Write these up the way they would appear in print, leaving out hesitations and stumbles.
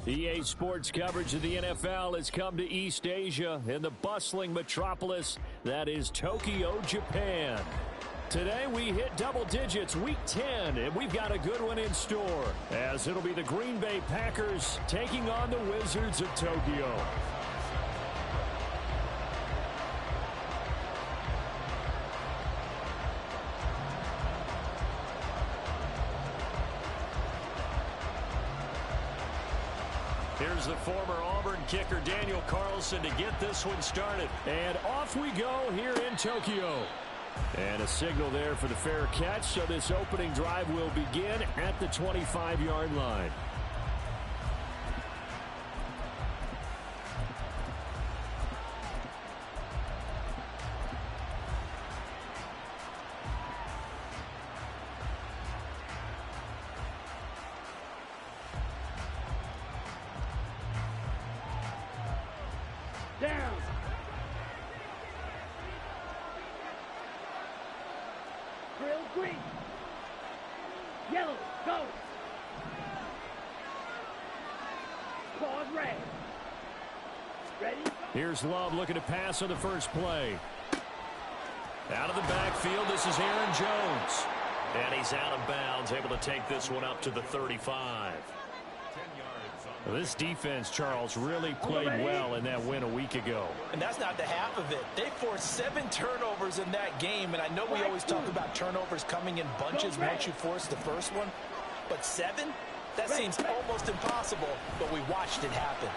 EA Sports coverage of the NFL has come to East Asia in the bustling metropolis that is Tokyo, Japan. Today we hit double digits, week 10, and we've got a good one in store, as it'll be the Green Bay Packers taking on the Wizards of Tokyo. Here's the former Auburn kicker Daniel Carlson to get this one started. And off we go here in Tokyo. And a signal there for the fair catch, so this opening drive will begin at the 25-yard line. Down. Grill green. Yellow, go. Pause red. Ready? Here's Love looking to pass on the first play. Out of the backfield, this is Aaron Jones. And he's out of bounds, able to take this one up to the 35. This defense, Charles, really played well in that win a week ago. And that's not the half of it. They forced 7 turnovers in that game, and I know we always talk about turnovers coming in bunches once you force the first one. But 7? That seems almost impossible, but we watched it happen.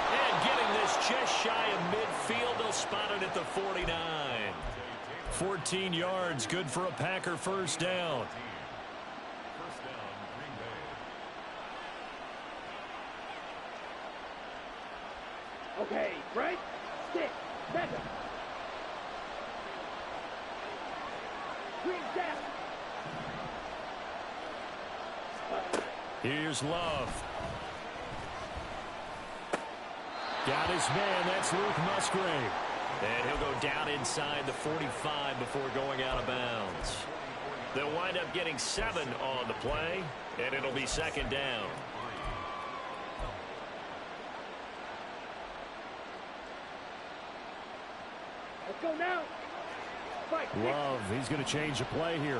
And getting this just shy of midfield, they'll spot it at the 49. 14 yards, good for a Packer first down. Okay, break, stick, mega. Green down. Here's Love. Got his man, that's Luke Musgrave. And he'll go down inside the 45 before going out of bounds. They'll wind up getting 7 on the play, and it'll be second down. Let's go now. Fight. Love, he's going to change the play here.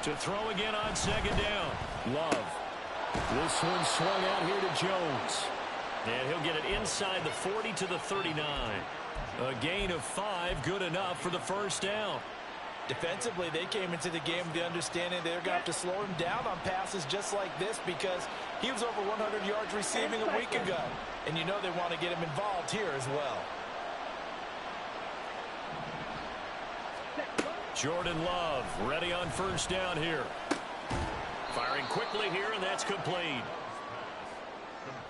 To throw again on second down. Love. This one swung out here to Jones. And he'll get it inside the 40 to the 39. A gain of 5, good enough for the first down. Defensively, they came into the game with the understanding they're going to have to slow him down on passes just like this because he was over 100 yards receiving a week ago. And you know they want to get him involved here as well. Jordan Love ready on first down here. Firing quickly here, and that's complete.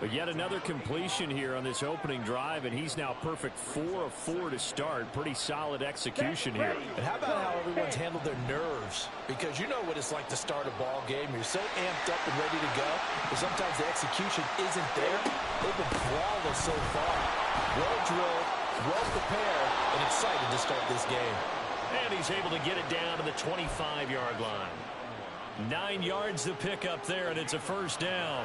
But yet another completion here on this opening drive, and he's now perfect 4 of 4 to start. Pretty solid execution here. And how about how everyone's handled their nerves? Because you know what it's like to start a ball game. You're so amped up and ready to go, but sometimes the execution isn't there. They've been flawless so far. Well drilled, well prepared, and excited to start this game. And he's able to get it down to the 25-yard line. 9 yards to pick up there, and it's a first down.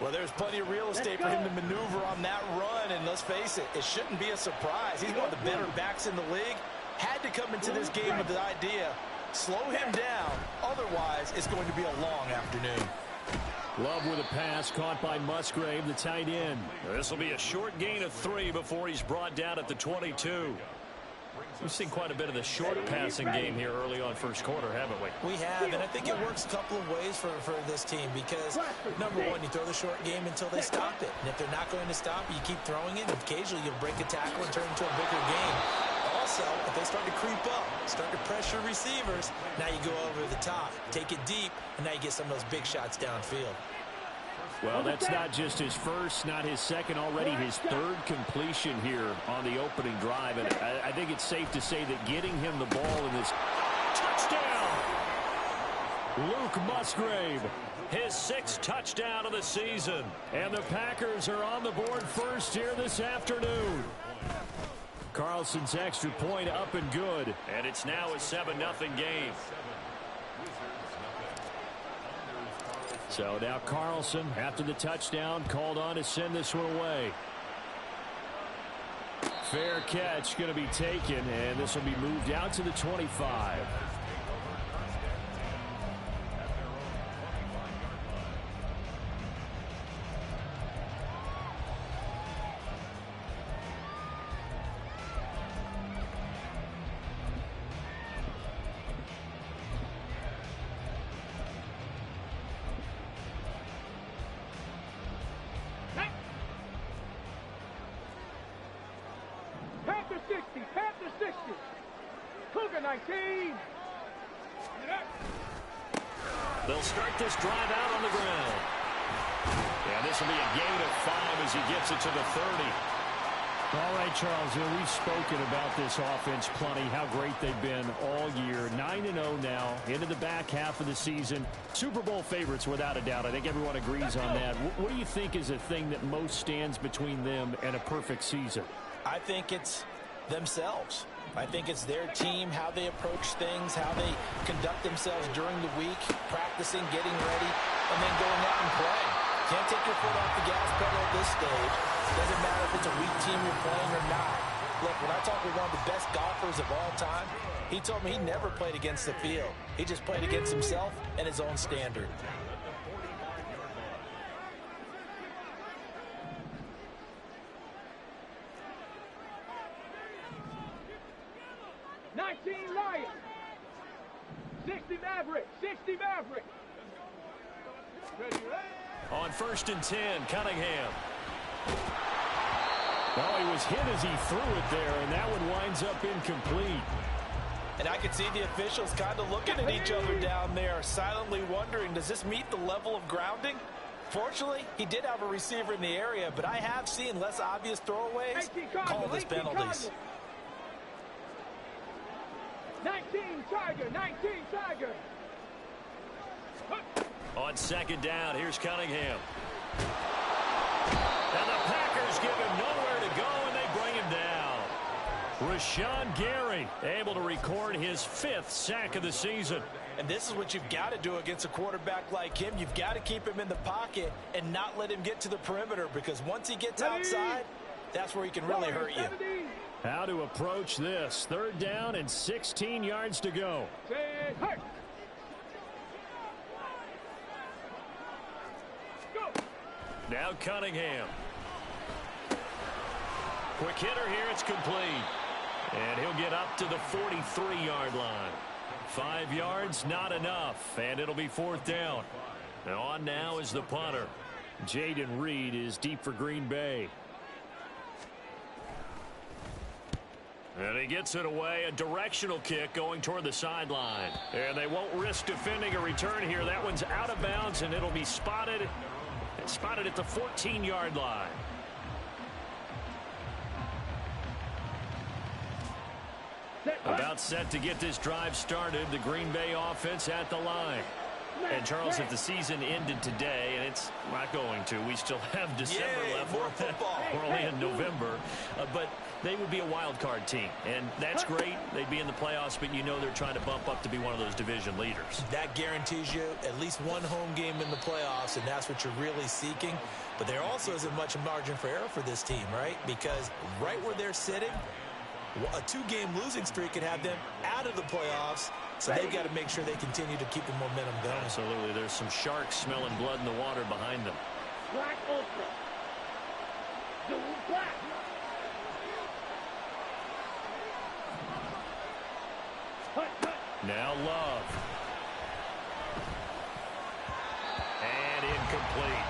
Well, there's plenty of real estate for him to maneuver on that run, and let's face it, it shouldn't be a surprise. He's one of the better backs in the league. Had to come into this game with the idea, slow him down, otherwise it's going to be a long afternoon. Love with a pass caught by Musgrave, the tight end. This will be a short gain of 3 before he's brought down at the 22. We've seen quite a bit of the short passing game here early on first quarter, haven't we? We have, and I think it works a couple of ways for this team because, number one, you throw the short game until they stop it. And if they're not going to stop it, you keep throwing it, and occasionally you'll break a tackle and turn it into a bigger game. Also, if they start to creep up, start to pressure receivers, now you go over the top, take it deep, and now you get some of those big shots downfield. Well, that's not just his first, not his second, already his 3rd completion here on the opening drive. And I think it's safe to say that getting him the ball in this touchdown, Luke Musgrave, his 6th touchdown of the season. And the Packers are on the board first here this afternoon. Carlson's extra point up and good. And it's now a 7-0 game. So now Carlson, after the touchdown, called on to send this one away. Fair catch going to be taken, and this will be moved out to the 25. Panther 60. Cougar 19. They'll start this drive out on the ground. And this will be a gain of 5 as he gets it to the 30. All right, Charles, we've spoken about this offense plenty, how great they've been all year. 9-0 now, into the back half of the season. Super Bowl favorites, without a doubt. I think everyone agrees on that. What do you think is the thing that most stands between them and a perfect season? I think it's themselves. I think it's their team, how they approach things, how they conduct themselves during the week, practicing, getting ready, and then going out and playing. Can't take your foot off the gas pedal at this stage. Doesn't matter if it's a weak team you're playing or not. Look, when I talk with one of the best golfers of all time, he told me he never played against the field. He just played against himself and his own standard. Lions. 60 Maverick. 60 Maverick. On 1st and 10, Cunningham. Well, he was hit as he threw it there, and that one winds up incomplete. And I could see the officials kind of looking at each other down there, silently wondering, does this meet the level of grounding? Fortunately, he did have a receiver in the area, but I have seen less obvious throwaways called as penalties. 19 Tiger, 19 Tiger. On 2nd down, here's Cunningham. And the Packers give him nowhere to go, and they bring him down. Rashawn Gary able to record his 5th sack of the season. And this is what you've got to do against a quarterback like him. You've got to keep him in the pocket and not let him get to the perimeter, because once he gets outside, that's where he can really hurt you. How to approach this. 3rd down and 16 yards to go. Now Cunningham. Quick hitter here. It's complete. And he'll get up to the 43-yard line. 5 yards, not enough. And it'll be 4th down. Now on now is the punter. Jaden Reed is deep for Green Bay. And he gets it away, a directional kick going toward the sideline. And they won't risk defending a return here. That one's out of bounds, and it'll be spotted at the 14-yard line. About set to get this drive started. The Green Bay offense at the line. And, Charles, if the season ended today, and it's not going to, we still have December left. More football. We're only in November. But they would be a wild card team, and that's great. They'd be in the playoffs, but you know they're trying to bump up to be one of those division leaders. That guarantees you at least one home game in the playoffs, and that's what you're really seeking. But there also isn't much margin for error for this team, right? Because right where they're sitting, a 2-game losing streak could have them out of the playoffs. So they've got to make sure they continue to keep the momentum going. Absolutely. There's some sharks smelling blood in the water behind them. Black Ultra. Zoom Black. Now Love. And incomplete.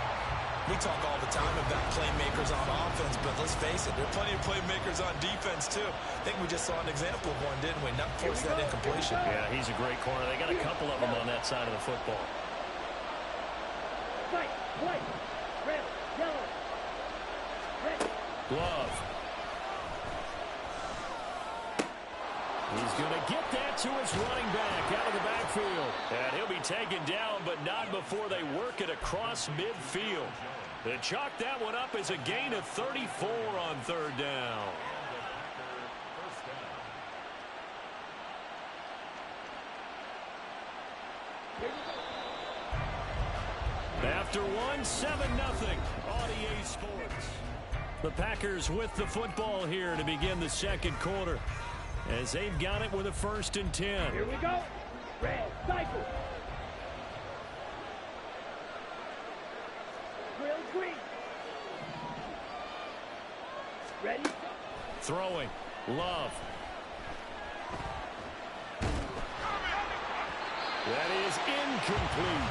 We talk all the time about playmakers on offense, but let's face it, there are plenty of playmakers on defense, too. I think we just saw an example of one, didn't we? Not force that incompletion. Yeah, he's a great corner. They got a couple of them on that side of the football. White, white, red, yellow, red. Love. He's going to get that to his running back out of the backfield. And he'll be taken down, but not before they work it across midfield. They chalk that one up as a gain of 34 on 3rd down. After one, 7-0 on EA Sports. The Packers with the football here to begin the second quarter, as they've got it with a 1st and 10. Here we go. Red, cycle. Grill, green. Ready? Throwing. Love. That is incomplete.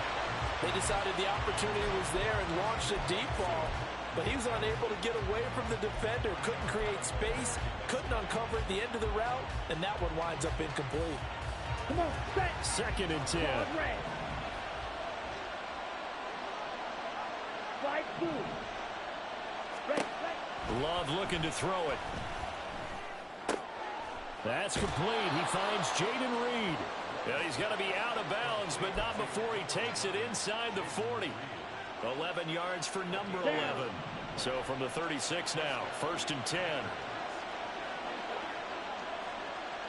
They decided the opportunity was there and launched a deep ball, but he was unable to get away from the defender, couldn't create space, couldn't uncover at the end of the route, and that one winds up incomplete. Come on, set. 2nd and 10. Red. Flight blue. Red, red. Love looking to throw it. That's complete. He finds Jaden Reed. And he's got to be out of bounds, but not before he takes it inside the 40. 11 yards for number 11. So from the 36 now, 1st and 10.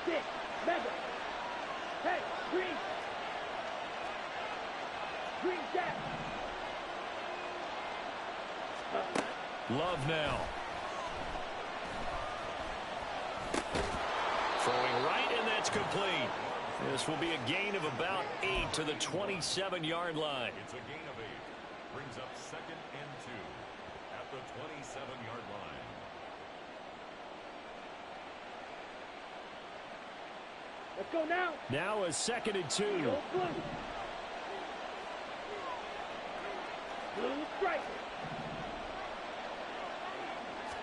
6, mega. Hey, green. Green jack. Love now. Throwing right, and that's complete. This will be a gain of about 8 to the 27-yard line. It's a gain of 8. Brings up 2nd and 2 at the 27-yard line. Let's go now. Now a 2nd and 2. Go blue. Blue striker.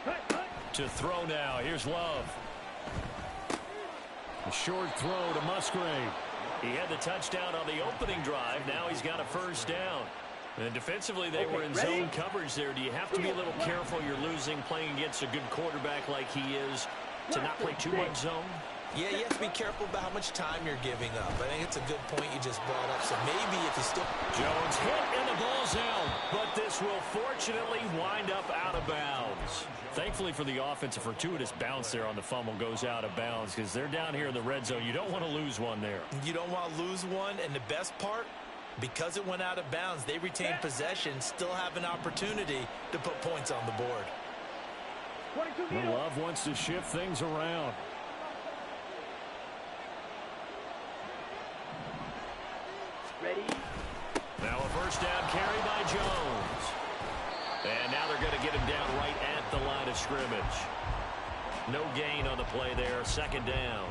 Cut, cut. To throw now. Here's Love. A short throw to Musgrave. He had the touchdown on the opening drive. Now he's got a 1st down. And defensively, they were in zone coverage there. Do you have to be a little careful? You're losing, playing against a good quarterback like he is, to not play too much zone? Yeah, you have to be careful about how much time you're giving up. I think it's a good point you just brought up. So maybe if you still... Jones hit and the ball's out. But this will fortunately wind up out of bounds. Thankfully for the offense, a fortuitous bounce there on the fumble goes out of bounds because they're down here in the red zone. You don't want to lose one there. You don't want to lose one. And the best part, because it went out of bounds, they retain possession, still have an opportunity to put points on the board. 22 meters. Love wants to shift things around. Ready? Now a 1st down carry by Jones. And now they're going to get him down right at the line of scrimmage. No gain on the play there. 2nd down.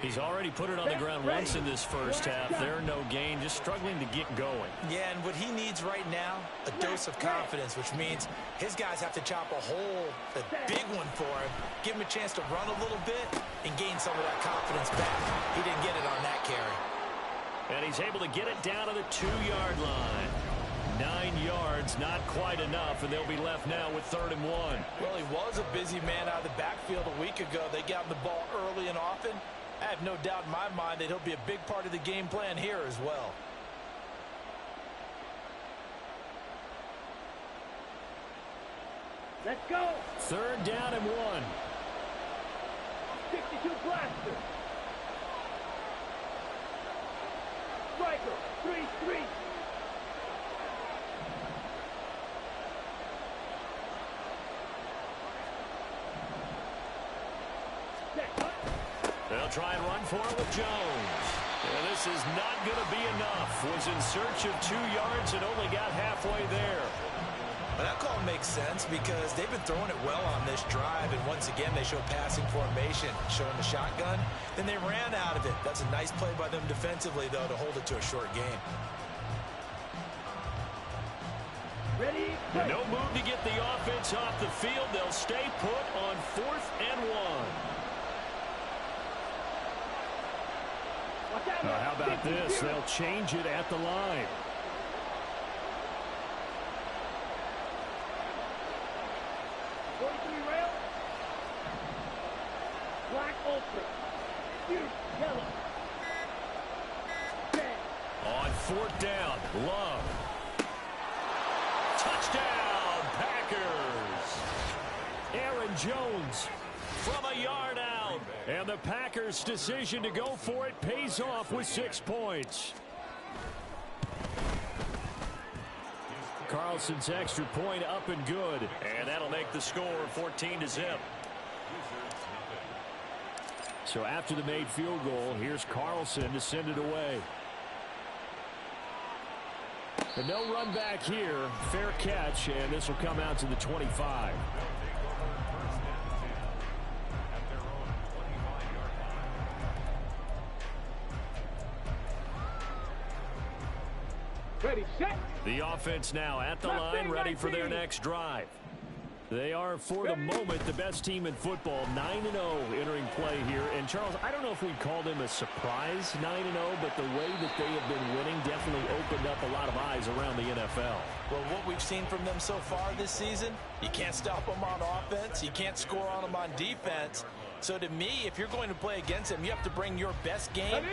He's already put it on the ground once in this 1st half. There, no gain, just struggling to get going. Yeah, and what he needs right now, a dose of confidence, which means his guys have to chop a hole, a big one for him, give him a chance to run a little bit and gain some of that confidence back. He didn't get it on that carry. And he's able to get it down to the 2-yard line. 9 yards, not quite enough, and they'll be left now with 3rd and 1. Well, he was a busy man out of the backfield a week ago. They got him the ball early and often. I have no doubt in my mind that he'll be a big part of the game plan here as well. Let's go. 3rd down and 1. 62 blaster. Striker. 3-3. They'll try and run for it with Jones. And this is not going to be enough. Was in search of 2 yards and only got halfway there. But that call makes sense because they've been throwing it well on this drive, and once again they show passing formation, showing the shotgun. Then they ran out of it. That's a nice play by them defensively, though, to hold it to a short game. Ready? And no move to get the offense off the field. They'll stay put on 4th and 1. How about this? They'll change it at the line. Rail. Black ultra. Huge yellow. Red. On 4th down, Love. Touchdown, Packers. Aaron Jones from a yard out. And the Packers' decision to go for it pays off with 6 points. Carlson's extra point up and good. And that'll make the score 14-0. So after the made field goal, here's Carlson to send it away. And no run back here. Fair catch, and this will come out to the 25. Ready, set. The offense now at the line, ready for their next drive. They are, for the moment, the best team in football, 9-0 entering play here. And, Charles, I don't know if we'd call them a surprise 9-0, but the way that they have been winning definitely opened up a lot of eyes around the NFL. Well, what we've seen from them so far this season, you can't stop them on offense. You can't score on them on defense. So, to me, if you're going to play against them, you have to bring your best game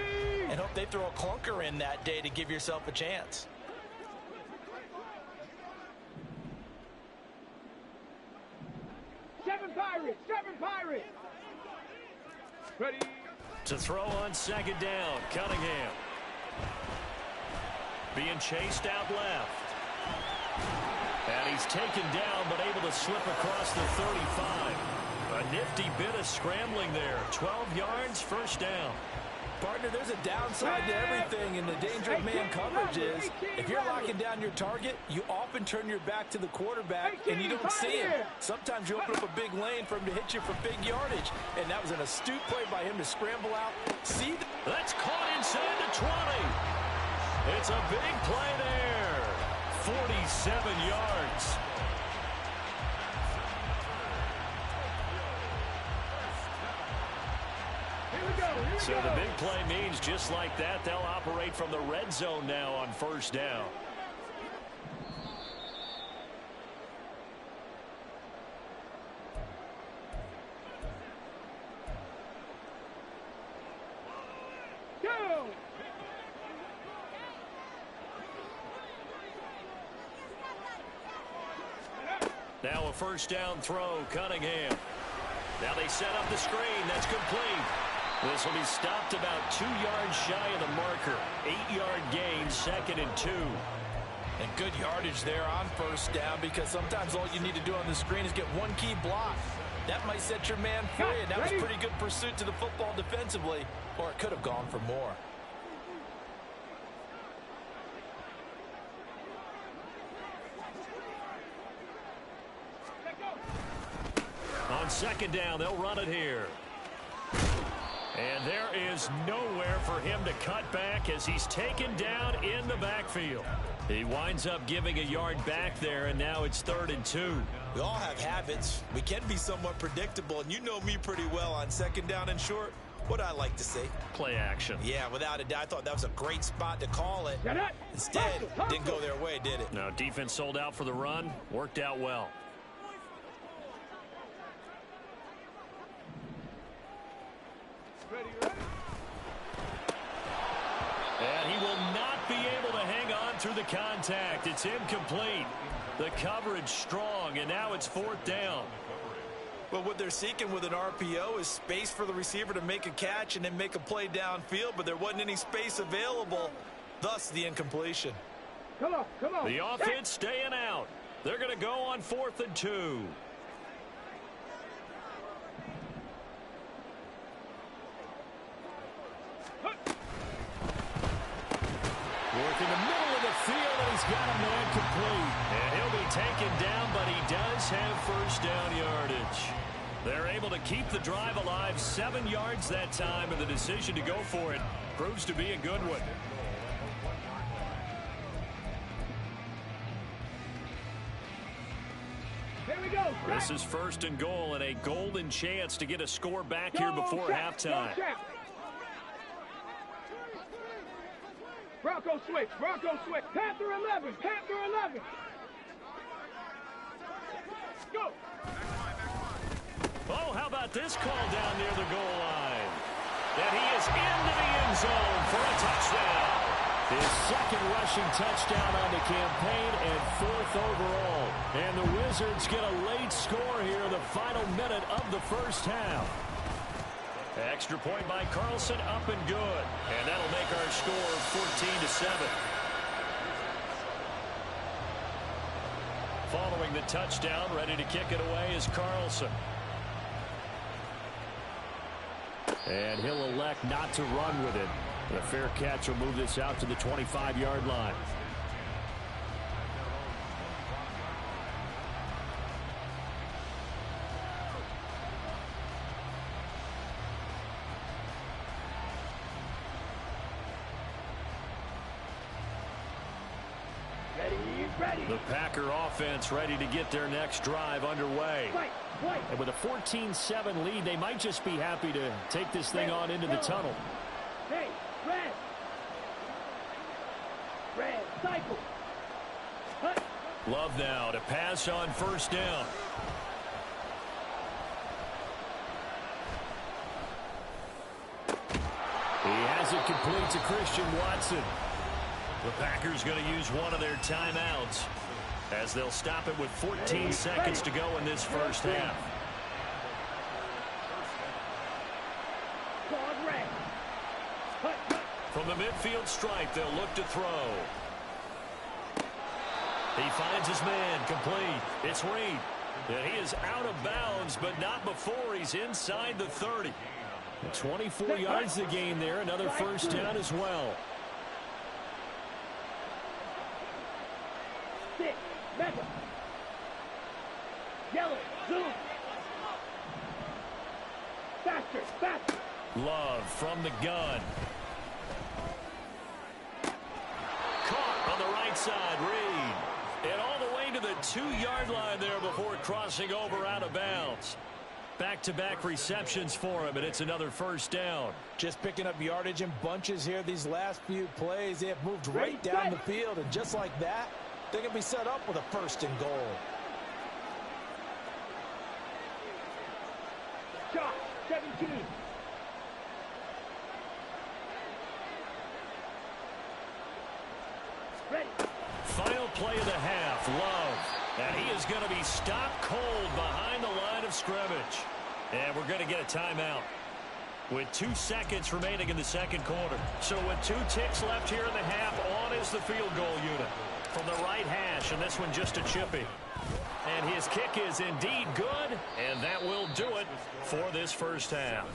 and hope they throw a clunker in that day to give yourself a chance. Seven Pirates. Ready. To throw on second down, Cunningham. Being chased out left. And he's taken down, but able to slip across the 35. A nifty bit of scrambling there. 12 yards, first down. Partner, there's a downside to everything, and the danger of man coverage is if you're locking down your target, you often turn your back to the quarterback, and you don't see him. Sometimes you open up a big lane for him to hit you for big yardage, and that was an astute play by him to scramble out. See? That's caught inside the 20. It's a big play there. 47 yards. So the big play means just like that, they'll operate from the red zone now on first down. Go! Now a first down throw, Cunningham. Now they set up the screen. That's complete. This will be stopped about 2 yards shy of the marker. 8-yard gain, 2nd and 2. And good yardage there on first down, because sometimes all you need to do on the screen is get one key block. That might set your man free, and that was pretty good pursuit to the football defensively, or it could have gone for more. On second down, they'll run it here. And there is nowhere for him to cut back as he's taken down in the backfield. He winds up giving a yard back there, and now it's 3rd and 2. We all have habits. We can be somewhat predictable, and you know me pretty well on second down and short. What I like to say? Play action. Yeah, without a doubt, I thought that was a great spot to call it. Instead, didn't go their way, did it? No, defense sold out for the run. Worked out well. And he will not be able to hang on through the contact. It's incomplete. The coverage strong, and now it's 4th down. Well, what they're seeking with an RPO is space for the receiver to make a catch and then make a play downfield, but there wasn't any space available, thus the incompletion. Come on, come on. The offense staying out. They're going to go on 4th and 2. Working the middle of the field, and he's got a man complete. And he'll be taken down, but he does have first down yardage. They're able to keep the drive alive, 7 yards that time, and the decision to go for it proves to be a good one. Here we go. This is 1st and goal, and a golden chance to get a score back here before halftime. Bronco switch, Bronco switch. Panther 11, Panther 11. Go. Oh, how about this call down near the goal line? And he is into the end zone for a touchdown. His 2nd rushing touchdown on the campaign and 4th overall. And the Wizards get a late score here in the final minute of the first half. Extra point by Carlson, up and good. And that'll make our score 14-7. following the touchdown. Ready to kick it away is Carlson. And he'll elect not to run with it. The fair catch will move this out to the 25-yard line. The Packer offense ready to get their next drive underway. And with a 14-7 lead, they might just be happy to take this thing on into the tunnel. Hey, red, cycle. Love now to pass on first down. He has it complete to Christian Watson. The Packers going to use one of their timeouts as they'll stop it with 14 seconds to go in this first half. From the midfield stripe, they'll look to throw. He finds his man, complete. It's Reed. And he is out of bounds, but not before he's inside the 30. 24 yards to gain there, another first down as well. Mega. Yellow. Zoom. Faster. Love from the gun. Caught on the right side, Reed. And all the way to the 2-yard line there before crossing over out of bounds. Back-to-back receptions for him, and it's another first down. Just picking up yardage in bunches here these last few plays. They have moved right down the field, and just like that, they're going to be set up with a first and goal. Shot, 17. Ready. Final play of the half, Love. And he is going to be stopped cold behind the line of scrimmage. And we're going to get a timeout with 2 seconds remaining in the second quarter. So with 2 ticks left here in the half, on is the field goal unit. From the right hash, and this one just a chippy. And his kick is indeed good, and that will do it for this first half.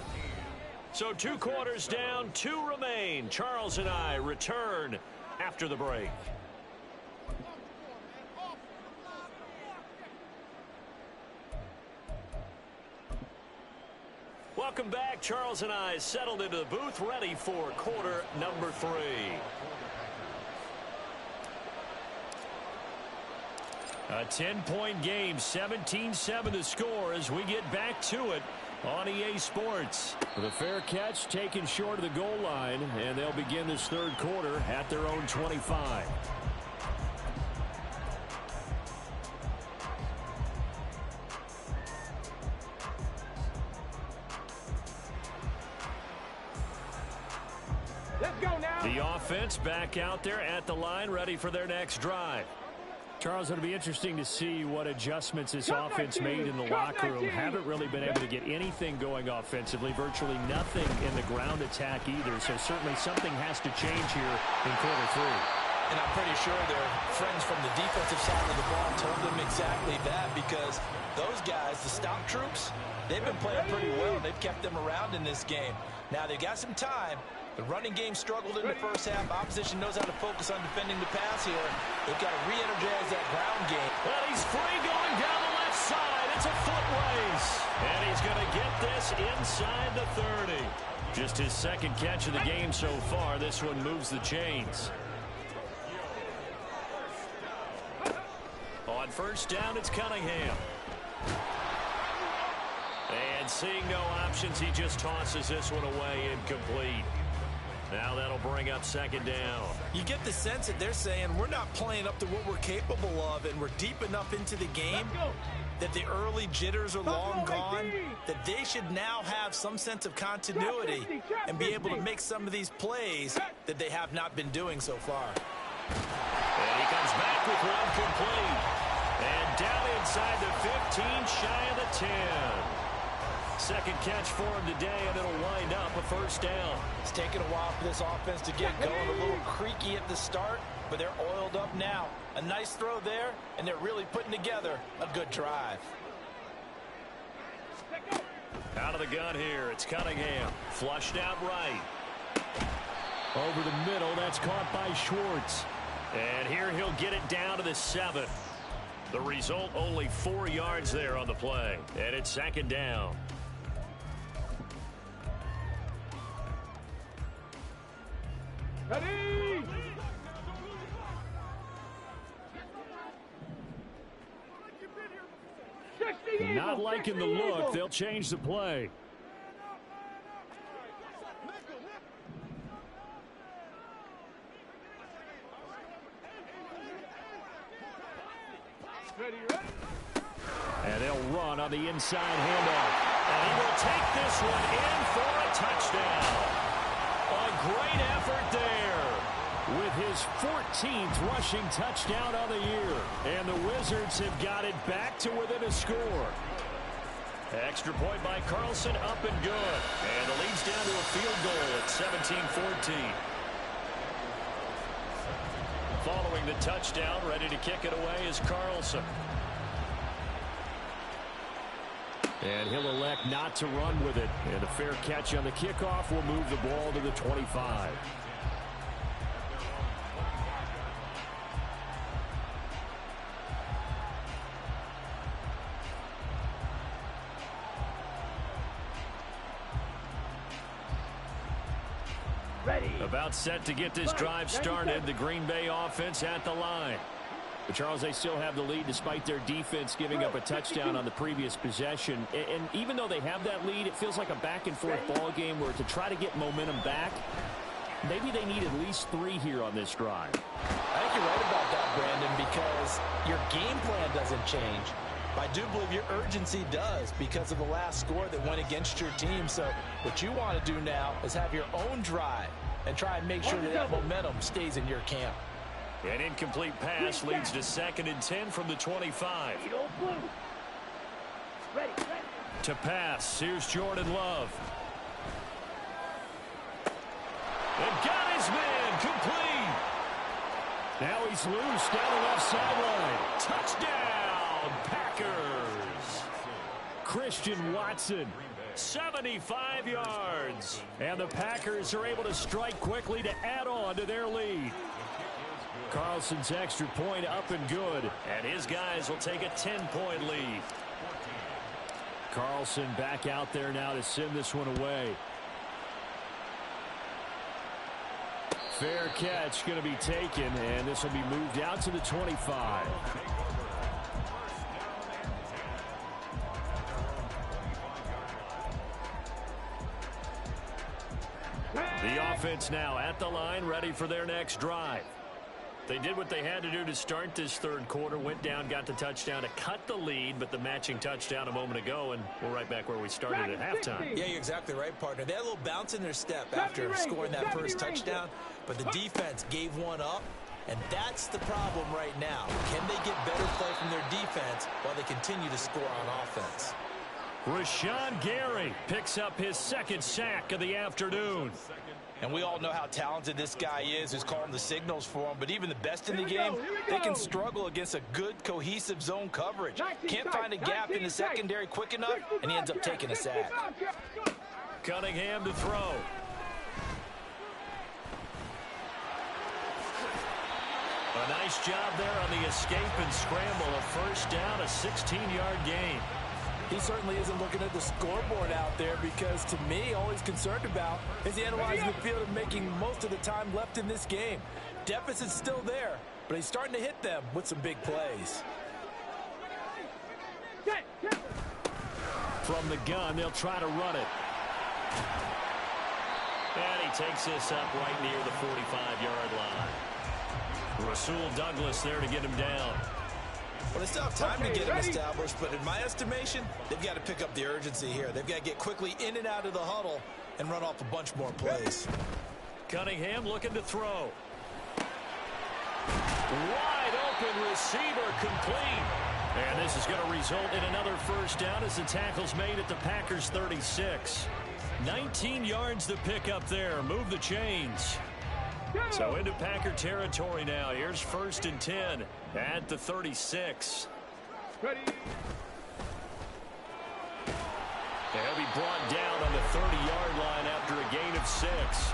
So 2 quarters down, 2 remain. Charles and I return after the break. Welcome back. Charles and I settled into the booth, ready for quarter number 3. A 10-point game, 17-7 the score as we get back to it on EA Sports. The fair catch taken short of the goal line, and they'll begin this third quarter at their own 25. Let's go now. The offense back out there at the line, ready for their next drive. Charles, it'll be interesting to see what adjustments this offense made in the locker room. Haven't really been able to get anything going offensively, virtually nothing in the ground attack either. So certainly something has to change here in quarter 3. And I'm pretty sure their friends from the defensive side of the ball told them exactly that, because those guys, the stop troops, they've been playing pretty well. They've kept them around in this game. Now they've got some time. The running game struggled in the first half. Opposition knows how to focus on defending the pass here. They've got to re-energize that ground game. Well, he's free going down the left side. It's a foot race. And he's going to get this inside the 30. Just his second catch of the game so far. This one moves the chains. On first down, it's Cunningham. And seeing no options, he just tosses this one away incomplete. Now that'll bring up second down. You get the sense that they're saying we're not playing up to what we're capable of, and we're deep enough into the game that the early jitters are long gone, that they should now have some sense of continuity and be able to make some of these plays that they have not been doing so far. And he comes back with one complete. And down inside the 15, shy of the 10. Second catch for him today, and it'll wind up a first down. It's taken a while for this offense to get going. A little creaky at the start, but they're oiled up now. A nice throw there, and they're really putting together a good drive. Out of the gun here, it's Cunningham. Flushed out right. Over the middle, that's caught by Schwartz. And here he'll get it down to the 7. The result, only 4 yards there on the play. And it's second down. Ready! Not liking the look. They'll change the play. And they'll run on the inside handoff. And he will take this one in for a touchdown. A great effort there with his 14th rushing touchdown on the year. And the Wizards have got it back to within a score. Extra point by Carlson, up and good. And the lead's down to a field goal at 17-14. Following the touchdown, ready to kick it away is Carlson. And he'll elect not to run with it. And a fair catch on the kickoff will move the ball to the 25. About set to get this drive started. The Green Bay offense at the line. But Charles, they still have the lead despite their defense giving up a touchdown on the previous possession. And even though they have that lead, it feels like a back-and-forth ball game where to try to get momentum back, maybe they need at least 3 here on this drive. I think you're right about that, Brandon, because your game plan doesn't change. I do believe your urgency does because of the last score that went against your team. So what you want to do now is have your own drive and try and make sure that that momentum stays in your camp. An incomplete pass leads to 2nd and 10 from the 25. To pass, here's Jordan Love. And got his man complete. Now he's loose down the left sideline. Touchdown, Packers. Christian Watson. 75 yards. And the Packers are able to strike quickly to add on to their lead. Carlson's extra point up and good. And his guys will take a 10-point lead. Carlson back out there now to send this one away. Fair catch going to be taken, and this will be moved out to the 25. The offense now at the line, ready for their next drive. They did what they had to do to start this 3rd quarter, went down, got the touchdown to cut the lead, but the matching touchdown a moment ago, and we're right back where we started at halftime. Yeah, you're exactly right, partner. They had a little bounce in their step after scoring that first touchdown, but the defense gave one up, and that's the problem right now. Can they get better play from their defense while they continue to score on offense? Rashawn Gary picks up his 2nd sack of the afternoon. And we all know how talented this guy is who's calling the signals for him. But even the best in the game, they can struggle against a good, cohesive zone coverage. Can't find a gap in the secondary quick enough, and he ends up taking a sack. Cunningham to throw. A nice job there on the escape and scramble. A first down, a 16-yard gain. He certainly isn't looking at the scoreboard out there because, to me, all he's concerned about is analyzing the field and making most of the time left in this game. Deficit's still there, but he's starting to hit them with some big plays. From the gun, they'll try to run it. And he takes this up right near the 45-yard line. Rasul Douglas there to get him down. Well, they still have time to get him established, but in my estimation, they've got to pick up the urgency here. They've got to get quickly in and out of the huddle and run off a bunch more plays. Cunningham looking to throw. Wide open receiver complete. And this is going to result in another first down as the tackle's made at the Packers 36. 19 yards to pick up there. Move the chains. So into Packer territory now. Here's 1st and 10 at the 36. Ready. He'll be brought down on the 30-yard line after a gain of 6.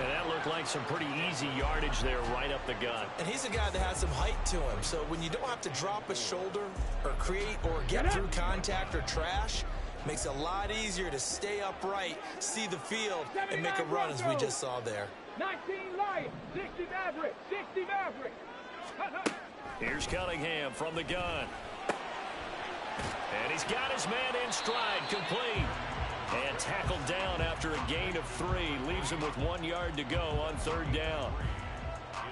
And that looked like some pretty easy yardage there right up the gut. And he's a guy that has some height to him. So when you don't have to drop a shoulder or create or get through contact or trash, makes it a lot easier to stay upright, see the field, and make a run as we just saw there. 19 Lions, 60 Maverick, 60 Maverick. Here's Cunningham from the gun. And he's got his man in stride, complete. And tackled down after a gain of 3. Leaves him with 1 yard to go on 3rd down.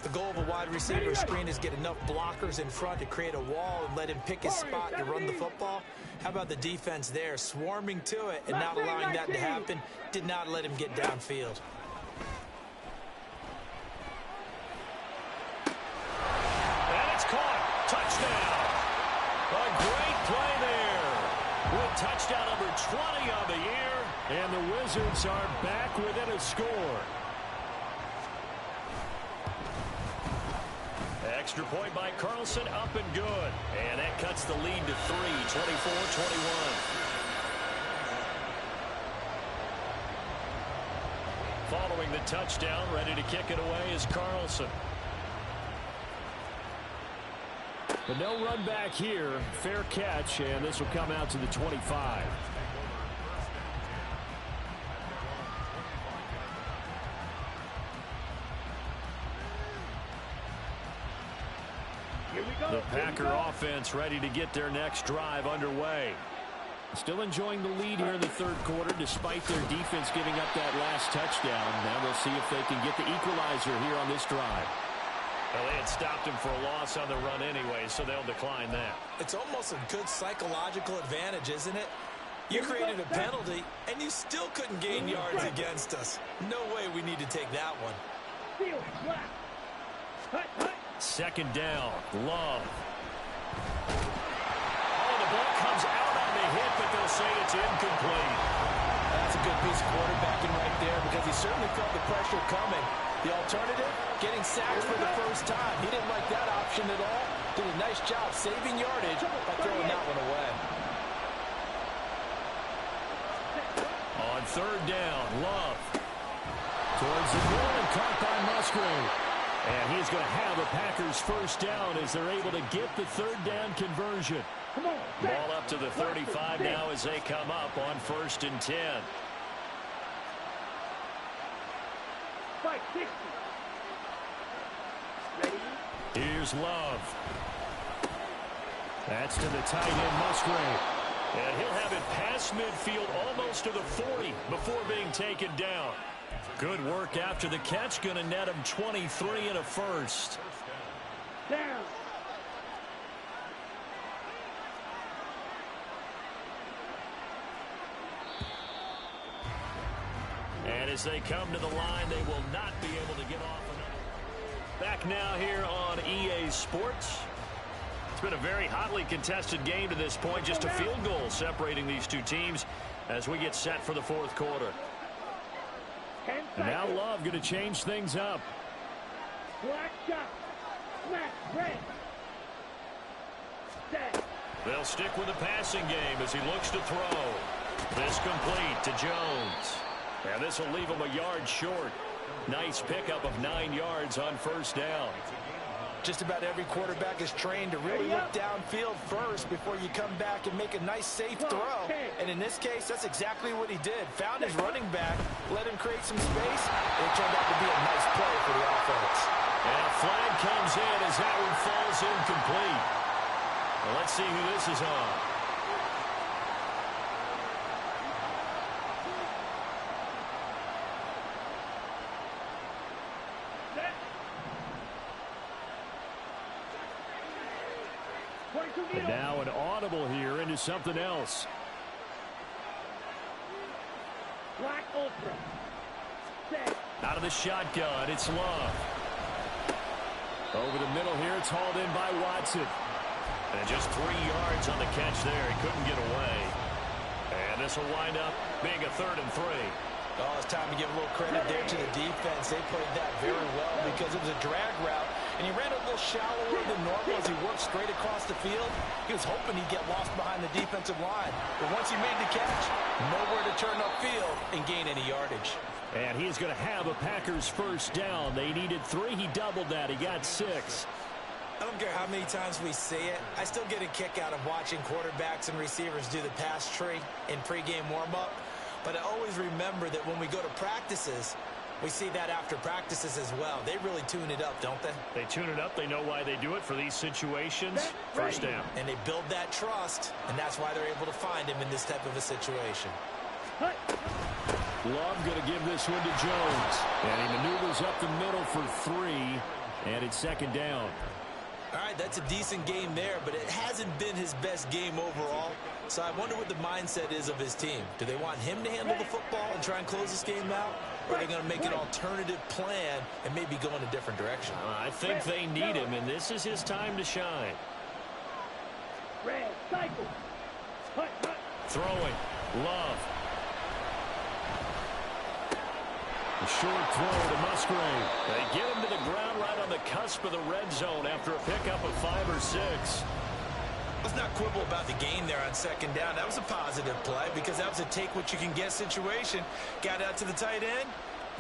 The goal of a wide receiver screen is get enough blockers in front to create a wall and let him pick his spot to run the football. How about the defense there, swarming to it and not allowing that to happen? Did not let him get downfield. And it's caught. Touchdown. A great play there. With touchdown number 20 on the year. And the Wizards are back within a score. Extra point by Carlson, up and good. And that cuts the lead to 3, 24-21. Following the touchdown, ready to kick it away is Carlson. But no run back here. Fair catch, and this will come out to the 25. The Packer offense ready to get their next drive underway. Still enjoying the lead here in the 3rd quarter despite their defense giving up that last touchdown. Now we'll see if they can get the equalizer here on this drive. Well, they had stopped him for a loss on the run anyway, so they'll decline that. It's almost a good psychological advantage, isn't it? You created a penalty, and you still couldn't gain yards against us. No way we need to take that one. 2nd down, Love. Oh, the ball comes out on the hit, but they'll say it's incomplete. That's a good piece of quarterbacking right there because he certainly felt the pressure coming. The alternative, getting sacked for the first time. He didn't like that option at all. Did a nice job saving yardage by throwing that one away. On 3rd down, Love. Towards the middle and caught by Musgrave. And he's going to have the Packers first down as they're able to get the 3rd down conversion. Ball up to the 35 now as they come up on 1st and 10. Here's Love. That's to the tight end, Musgrave. And he'll have it past midfield almost to the 40 before being taken down. Good work after the catch. Going to net him 23 and a first. Down. And as they come to the line, they will not be able to get off another. Back now here on EA Sports. It's been a very hotly contested game to this point. Just a field goal separating these two teams as we get set for the 4th quarter. And now Love going to change things up. Black shot. Smack. Red. Set. They'll stick with the passing game as he looks to throw. This complete to Jones. And this will leave him a yard short. Nice pickup of 9 yards on 1st down. Just about every quarterback is trained to really look downfield first before you come back and make a nice, safe throw. And in this case, that's exactly what he did. Found his running back, let him create some space, and it turned out to be a nice play for the offense. And a flag comes in as that one falls incomplete. Well, let's see who this is on. And now an audible here into something else. Black Ultra. Set. Out of the shotgun, it's Love. Over the middle here, it's hauled in by Watson. And just 3 yards on the catch there. He couldn't get away. And this will wind up being a 3rd and 3. Oh, it's time to give a little credit there to the defense. They played that very well because it was a drag route, and he ran a little shallower than normal as he worked straight across the field. He was hoping he'd get lost behind the defensive line. But once he made the catch, nowhere to turn upfield and gain any yardage. And he's going to have a Packers first down. They needed 3. He doubled that. He got 6. I don't care how many times we say it. I still get a kick out of watching quarterbacks and receivers do the pass tree in pregame warm-up. But I always remember that when we go to practices, we see that after practices as well. They really tune it up, don't they? They tune it up. They know why they do it for these situations. First down. And they build that trust, and that's why they're able to find him in this type of a situation. Love going to give this one to Jones. And he maneuvers up the middle for 3. And it's 2nd down. All right, that's a decent game there, but it hasn't been his best game overall. So I wonder what the mindset is of his team. Do they want him to handle the football and try and close this game out? Or are they going to make an alternative plan and maybe go in a different direction? I think they need him, and this is his time to shine. Red cycle. Throwing. Love. A short throw to Musgrave. They get him to the ground right on the cusp of the red zone after a pickup of 5 or 6. Let's not quibble about the gain there on 2nd down. That was a positive play because that was a take-what-you-can-get situation. Got out to the tight end.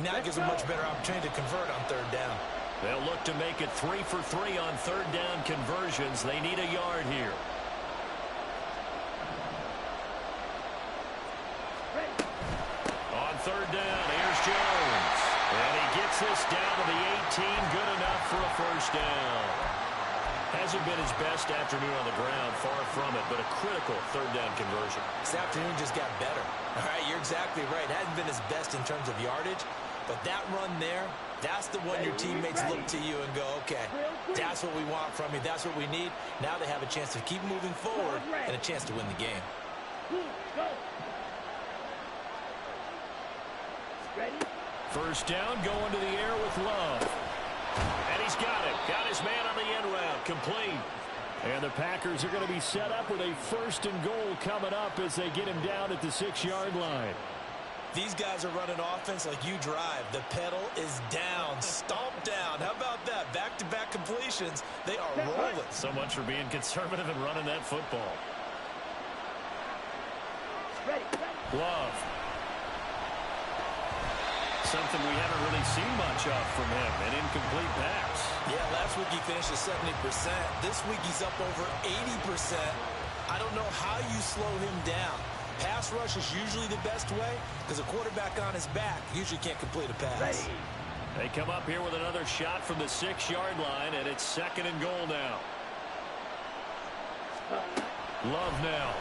Now it gives them a much better opportunity to convert on 3rd down. They'll look to make it 3 for 3 on 3rd down conversions. They need a yard here. On 3rd down, here's Jones. And he gets this down to the 18. Good enough for a first down. Hasn't been his best afternoon on the ground, far from it, but a critical 3rd down conversion. This afternoon just got better. All right, you're exactly right. Hasn't been his best in terms of yardage, but that run there, that's the one your teammates look to you and go, okay, that's what we want from you. That's what we need. Now they have a chance to keep moving forward and a chance to win the game. First down, going to the air with Love. And he's got it. Got his man on the end route. Complete. And the Packers are going to be set up with a 1st and goal coming up as they get him down at the 6-yard line. These guys are running offense like you drive. The pedal is down. Stomp down. How about that? Back-to-back completions. They are rolling. So much for being conservative and running that football. Love. Something we haven't really seen much of from him, an incomplete pass. Yeah, last week he finished at 70%. This week he's up over 80%. I don't know how you slow him down. Pass rush is usually the best way because a quarterback on his back usually can't complete a pass. They come up here with another shot from the 6-yard line, and it's 2nd and goal now. Love now.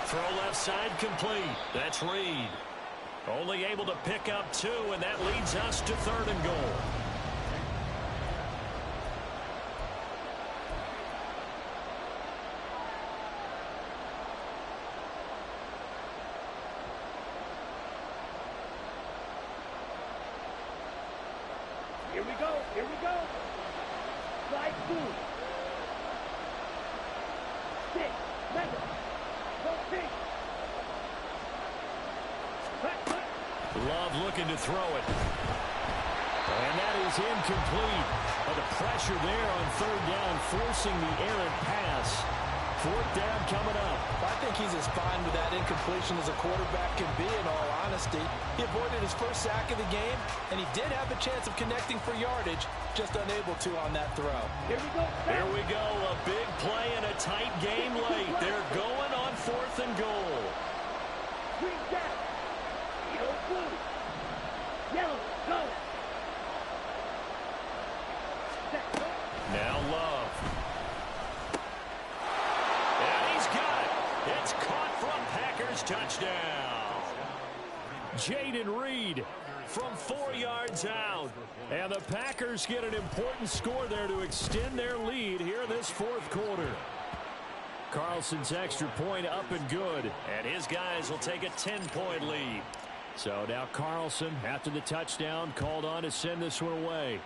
Throw left side complete. That's Reed. Only able to pick up 2, and that leads us to 3rd and goal. Here we go. Here we go. Slide 2. 6. 7. 14. Love looking to throw it. And that is incomplete. But the pressure there on 3rd down, forcing the errant pass. 4th down coming up. I think he's as fine with that incompletion as a quarterback can be, in all honesty. He avoided his first sack of the game, and he did have a chance of connecting for yardage, just unable to on that throw. Here we go. Here we go. A big play and a tight game late. They're going on 4th and goal. Green down. Yellow blue. Yellow, go. Now Love. And he's got it. It's caught from Packers touchdown. Jaden Reed from 4 yards out. And the Packers get an important score there to extend their lead here this 4th quarter. Carlson's extra point up and good. And his guys will take a 10-point lead. So now Carlson, after the touchdown, called on to send this one away.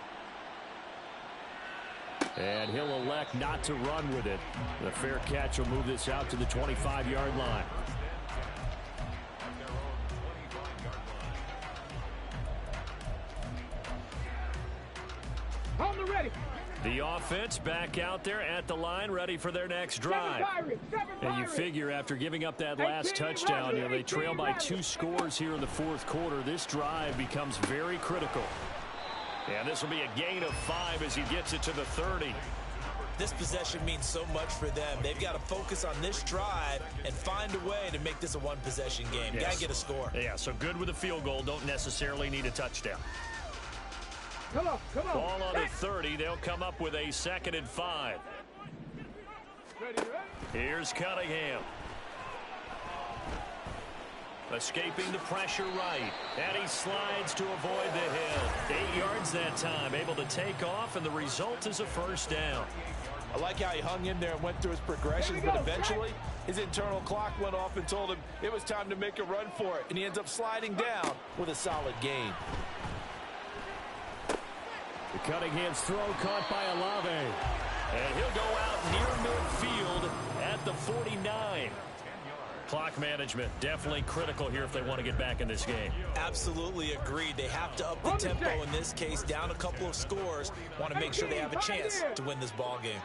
And he'll elect not to run with it. The fair catch will move this out to the 25-yard line. On the ready. The offense back out there at the line, ready for their next drive. And you figure after giving up that last touchdown, they trail by 2 scores here in the fourth quarter. This drive becomes very critical. And this will be a gain of 5 as he gets it to the 30. This possession means so much for them. They've got to focus on this drive and find a way to make this a one-possession game. Yes. Got to get a score. Yeah, so good with a field goal. Don't necessarily need a touchdown. Come on, come on. Ball on the 30. They'll come up with a 2nd and 5. Ready, ready. Here's Cunningham. Escaping the pressure right. And he slides to avoid the hit. 8 yards that time. Able to take off, and the result is a first down. I like how he hung in there and went through his progressions, but eventually his internal clock went off and told him it was time to make a run for it, and he ends up sliding down with a solid gain. The Cunningham's throw caught by Olave. And he'll go out near midfield at the 49. Clock management definitely critical here if they want to get back in this game. Absolutely agreed. They have to up the tempo in this case, down a couple of scores. Want to make sure they have a chance to win this ball game.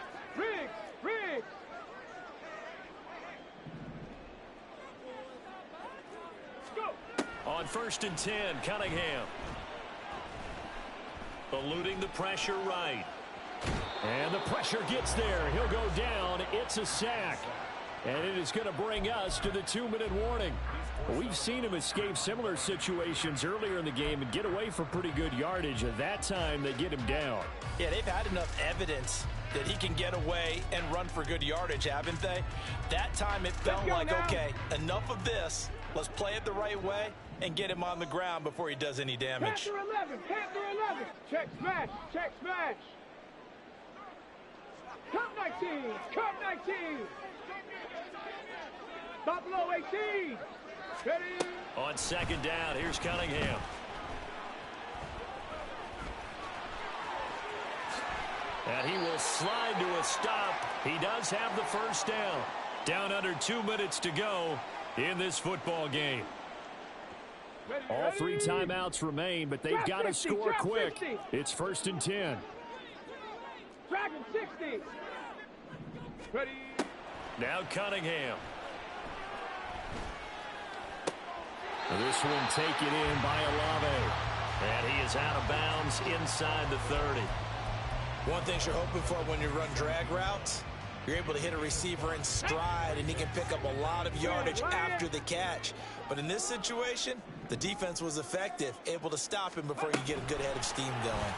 Riggs. On 1st and 10, Cunningham. Eluding the pressure right. And the pressure gets there. He'll go down. It's a sack. And it is going to bring us to the 2-minute warning. We've seen him escape similar situations earlier in the game and get away for pretty good yardage. At that time, they get him down. Yeah, they've had enough evidence that he can get away and run for good yardage, haven't they? That time it felt like, okay, enough of this. Let's play it the right way and get him on the ground before he does any damage. Panther 11. Check smash. Cup 19. Buffalo 18. Ready. On 2nd down, here's Cunningham. And he will slide to a stop. He does have the first down. Down under 2 minutes to go in this football game. All 3 timeouts remain, but they've got to score quick. It's 1st and 10. Dragon 60. Ready. Now Cunningham. This one taken in by Olave. And he is out of bounds inside the 30. One thing you're hoping for when you run drag routes, you're able to hit a receiver in stride, and he can pick up a lot of yardage after the catch. But in this situation, the defense was effective, able to stop him before you get a good head of steam going.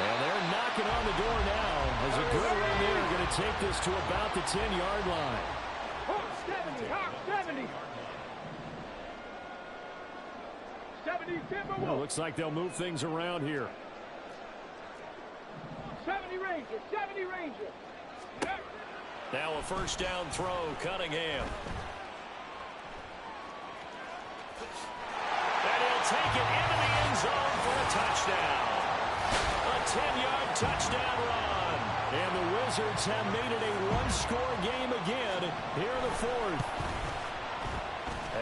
And they're knocking on the door now as a good run there. Going to take this to about the 10-yard line. 70. 70 Timberwolves. Well, looks like they'll move things around here. 70 Rangers. Now a first down throw, Cunningham. And he'll take it into the end zone for a touchdown. A 10-yard touchdown run. And the Wizards have made it a one-score game again here in the fourth.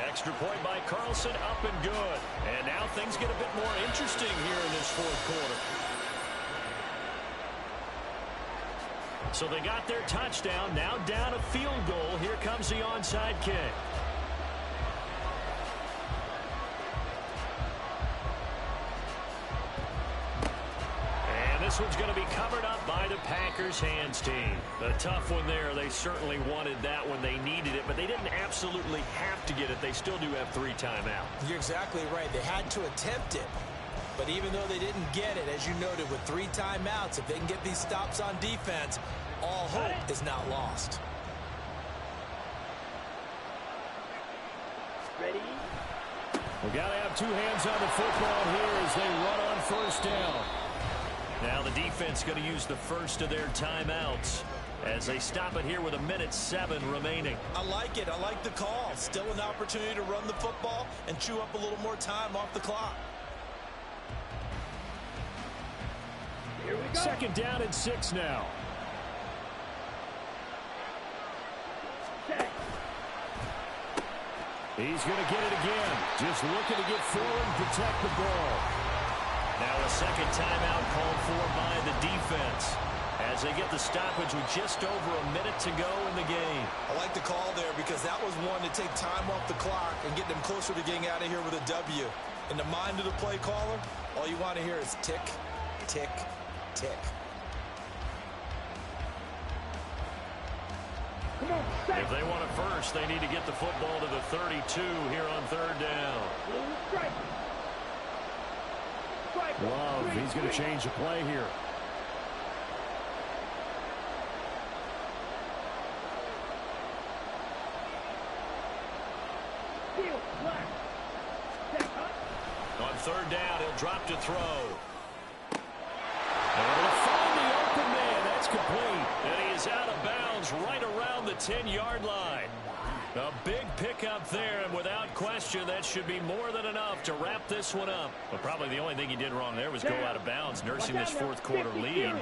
Extra point by Carlson, up and good. And now things get a bit more interesting here in this fourth quarter. So they got their touchdown, now down a field goal. Here comes the onside kick. And this one's going to be covered up by the Packers hands team. A tough one there. They certainly wanted that when they needed it, but they didn't absolutely have to get it. They still do have 3 timeouts. You're exactly right. They had to attempt it. But even though they didn't get it, as you noted, with 3 timeouts, if they can get these stops on defense, all hope is not lost. Ready. We've got to have 2 hands on the football here as they run on first down. Now the defense going to use the first of their timeouts as they stop it here with 1:07 remaining. I like it. I like the call. Still an opportunity to run the football and chew up a little more time off the clock. Second down and 6 now. He's going to get it again. Just looking to get forward and protect the ball. Now a second timeout called for by the defense as they get the stoppage with just over a minute to go in the game. I like the call there because that was one to take time off the clock and get them closer to getting out of here with a W. In the mind of the play caller, all you want to hear is tick, tick, tick. Come on, strike. If they want it first, they need to get the football to the 32 here on third down. Strike. Strike. Love, he's going to change the play here. Steal, black. Set up. On third down, he'll drop to throw. Able to find the open man. That's complete. And he is out of bounds right around the 10-yard line. A big pickup there, and without question, that should be more than enough to wrap this one up. But probably the only thing he did wrong there was go out of bounds, nursing this fourth quarter lead.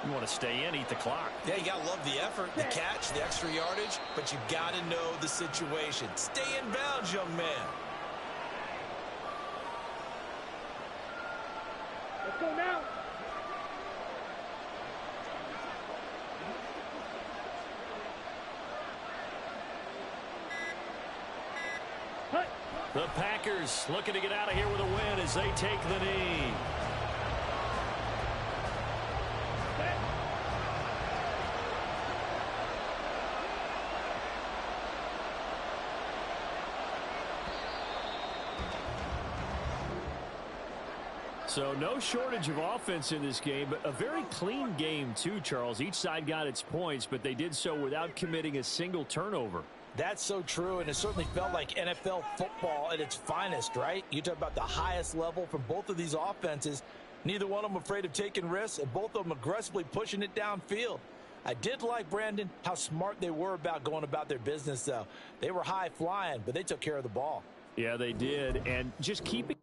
You want to stay in, eat the clock. Yeah, you got to love the effort, the catch, the extra yardage, but you got to know the situation. Stay in bounds, young man. Let's go now. The Packers looking to get out of here with a win as they take the knee. So no shortage of offense in this game, but a very clean game too, Charles. Each side got its points, but they did so without committing a single turnover. That's so true, and it certainly felt like NFL football at its finest, right? You talk about the highest level from both of these offenses. Neither one of them afraid of taking risks, and both of them aggressively pushing it downfield. I did like, Brandon, how smart they were about going about their business, though. They were high-flying, but they took care of the ball. Yeah, they did, and just keeping